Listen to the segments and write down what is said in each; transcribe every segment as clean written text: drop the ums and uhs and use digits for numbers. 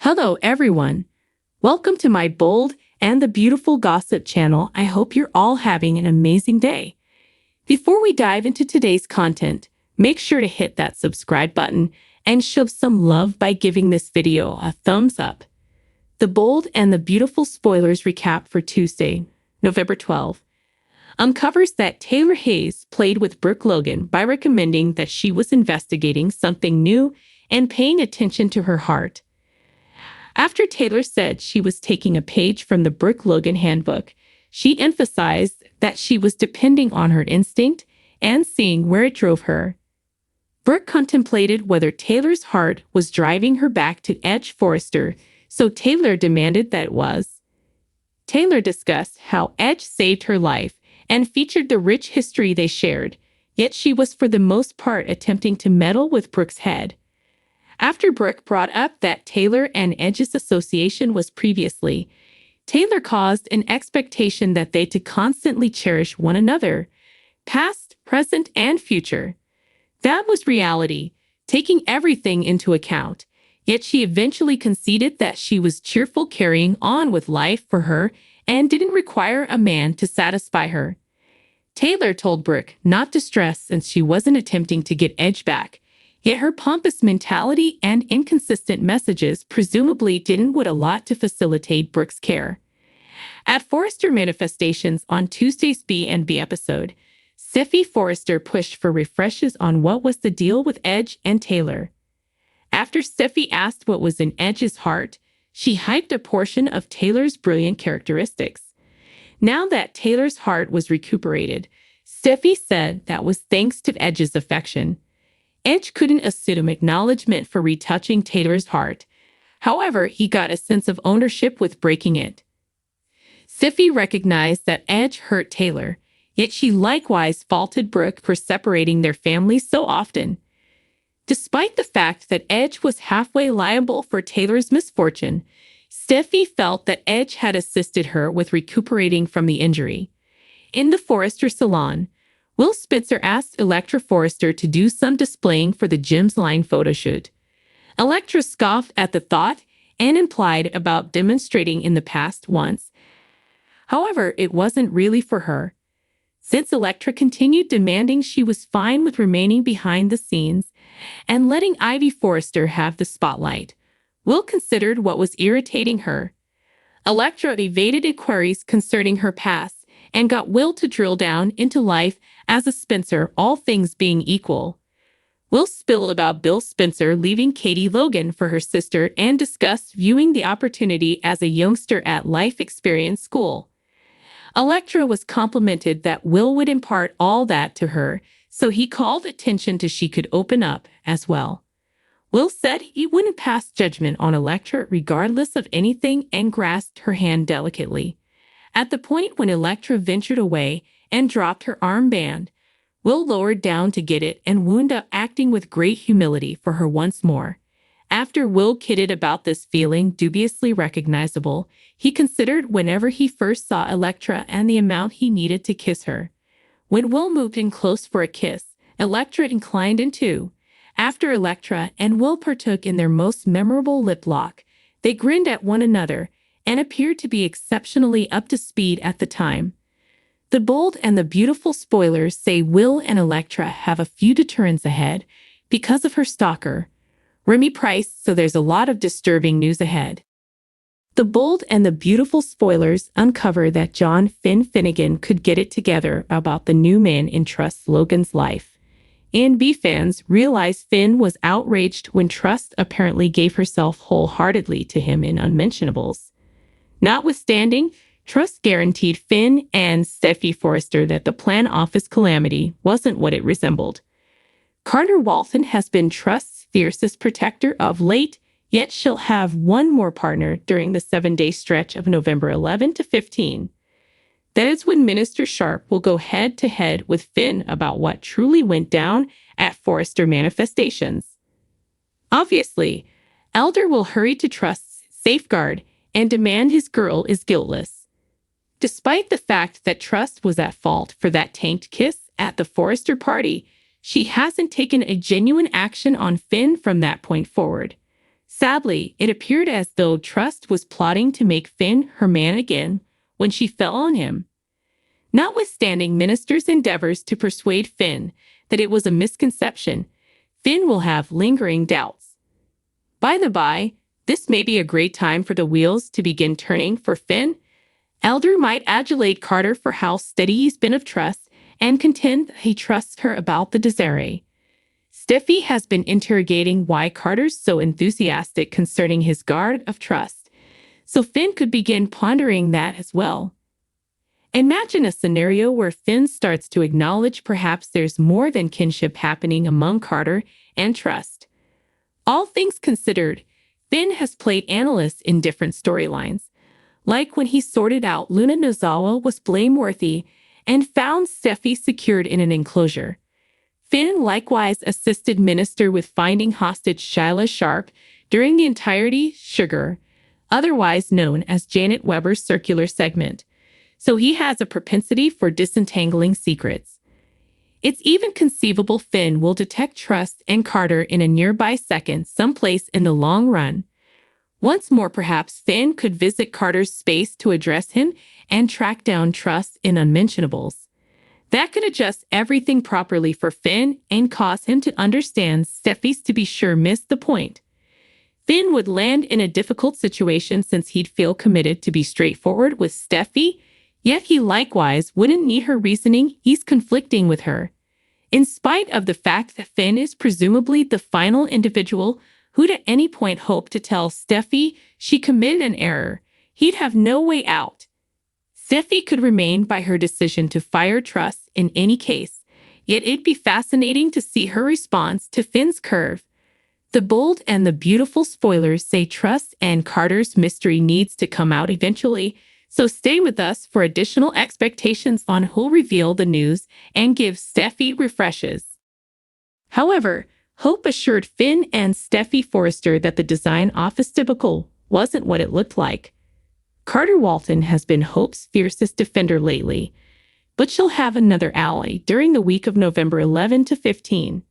Hello, everyone. Welcome to my bold and the beautiful gossip channel. I hope you're all having an amazing day. Before we dive into today's content, make sure to hit that subscribe button and show some love by giving this video a thumbs up. The bold and the beautiful spoilers recap for Tuesday, November 12th, uncovers that Taylor Hayes played with Brooke Logan by recommending that she was investigating something new and paying attention to her heart. After Taylor said she was taking a page from the Brooke Logan handbook, she emphasized that she was depending on her instinct and seeing where it drove her. Brooke contemplated whether Taylor's heart was driving her back to Edge Forrester, so Taylor demanded that it was. Taylor discussed how Edge saved her life and featured the rich history they shared, yet she was for the most part attempting to meddle with Brooke's head. After Brooke brought up that Taylor and Edge's association was previously, Taylor caused an expectation that they to constantly cherish one another, past, present, and future. That was reality, taking everything into account, yet she eventually conceded that she was cheerful carrying on with life for her and didn't require a man to satisfy her. Taylor told Brooke not to stress since she wasn't attempting to get Edge back, yet her pompous mentality and inconsistent messages presumably didn't do a lot to facilitate Brooke's care. At Forrester Manifestations on Tuesday's B&B episode, Steffi Forrester pushed for refreshes on what was the deal with Edge and Taylor. After Steffi asked what was in Edge's heart, she hyped a portion of Taylor's brilliant characteristics. Now that Taylor's heart was recuperated, Steffi said that was thanks to Edge's affection. Edge couldn't assume acknowledgement for retouching Taylor's heart. However, he got a sense of ownership with breaking it. Steffi recognized that Edge hurt Taylor, yet she likewise faulted Brooke for separating their families so often. Despite the fact that Edge was halfway liable for Taylor's misfortune, Steffi felt that Edge had assisted her with recuperating from the injury. In the Forrester salon, Will Spitzer asked Electra Forrester to do some displaying for the Jim's Line photo shoot. Electra scoffed at the thought and implied about demonstrating in the past once. However, it wasn't really for her. Since Electra continued demanding she was fine with remaining behind the scenes and letting Ivy Forrester have the spotlight, Will considered what was irritating her. Electra evaded inquiries concerning her past and got Will to drill down into life as a Spencer, all things being equal. Will spilled about Bill Spencer leaving Katie Logan for her sister and discussed viewing the opportunity as a youngster at Life Experience School. Electra was complimented that Will would impart all that to her, so he called attention to she could open up as well. Will said he wouldn't pass judgment on Electra regardless of anything and grasped her hand delicately. At the point when Electra ventured away and dropped her armband, Will lowered down to get it and wound up acting with great humility for her once more. After Will kidded about this feeling dubiously recognizable, he considered whenever he first saw Electra and the amount he needed to kiss her. When Will moved in close for a kiss, Electra inclined in too. After Electra and Will partook in their most memorable lip lock, they grinned at one another and appeared to be exceptionally up to speed at the time. The bold and the beautiful spoilers say Will and Electra have a few deterrents ahead because of her stalker, Remy Price, so there's a lot of disturbing news ahead. The bold and the beautiful spoilers uncover that John Finnegan could get it together about the new man in Trust Logan's life. A&B fans realized Finn was outraged when Trust apparently gave herself wholeheartedly to him in Unmentionables. Notwithstanding, Trust guaranteed Finn and Steffi Forrester that the Plan Office calamity wasn't what it resembled. Carter Walton has been Trust's fiercest protector of late, yet she'll have one more partner during the 7-day stretch of November 11 to 15. That is when Minister Sharp will go head-to-head with Finn about what truly went down at Forrester Manifestations. Obviously, Elder will hurry to Trust's safeguard and demand his girl is guiltless. Despite the fact that Trust was at fault for that tanked kiss at the Forrester party, she hasn't taken a genuine action on Finn from that point forward. Sadly, it appeared as though Trust was plotting to make Finn her man again when she fell on him. Notwithstanding Minister's endeavors to persuade Finn that it was a misconception, Finn will have lingering doubts. By the by, this may be a great time for the wheels to begin turning for Finn. Elder might adulate Carter for how steady he's been of trust and contend that he trusts her about the Desiree. Steffi has been interrogating why Carter's so enthusiastic concerning his guard of trust, so Finn could begin pondering that as well. Imagine a scenario where Finn starts to acknowledge perhaps there's more than kinship happening among Carter and Trust. All things considered, Finn has played analyst in different storylines, like when he sorted out Luna Nozawa was blameworthy and found Steffi secured in an enclosure. Finn likewise assisted Minister with finding hostage Shyla Sharp during the entirety Sugar, otherwise known as Janet Weber's circular segment, so he has a propensity for disentangling secrets. It's even conceivable Finn will detect Trust and Carter in a nearby second someplace in the long run. Once more, perhaps Finn could visit Carter's space to address him and track down Trust in unmentionables. That could adjust everything properly for Finn and cause him to understand Steffi's to be sure missed the point. Finn would land in a difficult situation since he'd feel committed to be straightforward with Steffi, yet he likewise wouldn't need her reasoning he's conflicting with her. In spite of the fact that Finn is presumably the final individual who'd at any point hope to tell Steffi she committed an error, he'd have no way out. Steffi could remain by her decision to fire Trust in any case, yet it'd be fascinating to see her response to Finn's curve. The bold and the beautiful spoilers say Trust and Carter's mystery needs to come out eventually, so stay with us for additional expectations on who'll reveal the news and give Steffi refreshes. However, Hope assured Finn and Steffi Forrester that the design office typical wasn't what it looked like. Carter Walton has been Hope's fiercest defender lately, but she'll have another ally during the week of November 11 to 15.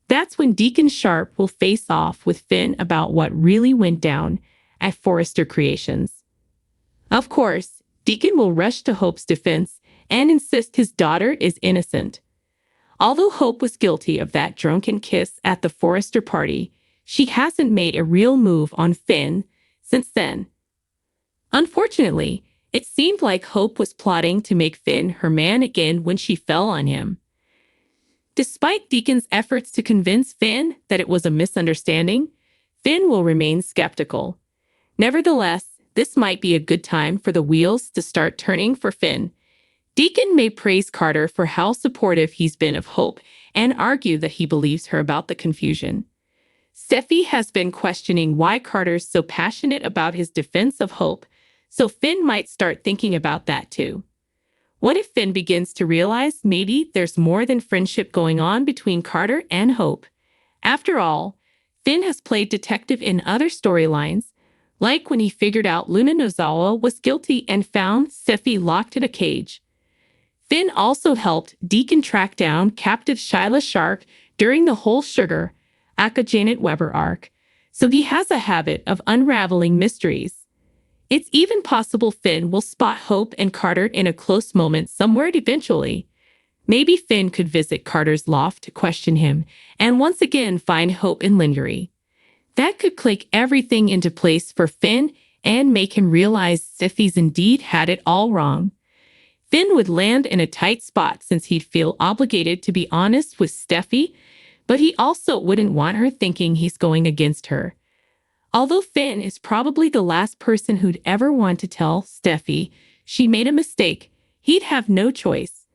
That's when Deacon Sharp will face off with Finn about what really went down at Forrester Creations. Of course, Deacon will rush to Hope's defense and insist his daughter is innocent. Although Hope was guilty of that drunken kiss at the Forrester party, she hasn't made a real move on Finn since then. Unfortunately, it seemed like Hope was plotting to make Finn her man again when she fell on him. Despite Deacon's efforts to convince Finn that it was a misunderstanding, Finn will remain skeptical. Nevertheless, this might be a good time for the wheels to start turning for Finn. Deacon may praise Carter for how supportive he's been of Hope and argue that he believes her about the confusion. Steffi has been questioning why Carter's so passionate about his defense of Hope, so Finn might start thinking about that too. What if Finn begins to realize maybe there's more than friendship going on between Carter and Hope? After all, Finn has played detective in other storylines, like when he figured out Luna Nozawa was guilty and found Steffi locked in a cage. Finn also helped Deacon track down captive Shyla Sharp during the whole Sugar, aka Janet Weber arc, so he has a habit of unraveling mysteries. It's even possible Finn will spot Hope and Carter in a close moment somewhere eventually. Maybe Finn could visit Carter's loft to question him and once again find Hope in Lingerie. That could click everything into place for Finn and make him realize Steffi's indeed had it all wrong. Finn would land in a tight spot since he'd feel obligated to be honest with Steffi, but he also wouldn't want her thinking he's going against her. Although Finn is probably the last person who'd ever want to tell Steffi she made a mistake, he'd have no choice.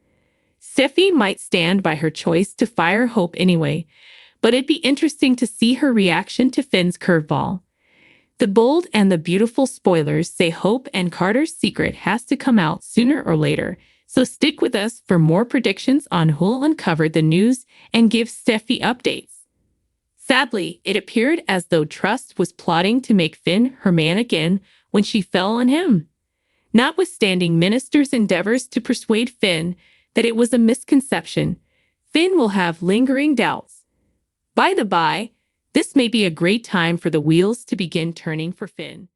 Steffi might stand by her choice to fire Hope anyway, but it'd be interesting to see her reaction to Finn's curveball. The bold and the beautiful spoilers say Hope and Carter's secret has to come out sooner or later, so stick with us for more predictions on who'll uncover the news and give Steffi updates. Sadly, it appeared as though Trust was plotting to make Finn her man again when she fell on him. Notwithstanding Minister's endeavors to persuade Finn that it was a misconception, Finn will have lingering doubts. By the by, This may be a great time for the wheels to begin turning for Finn.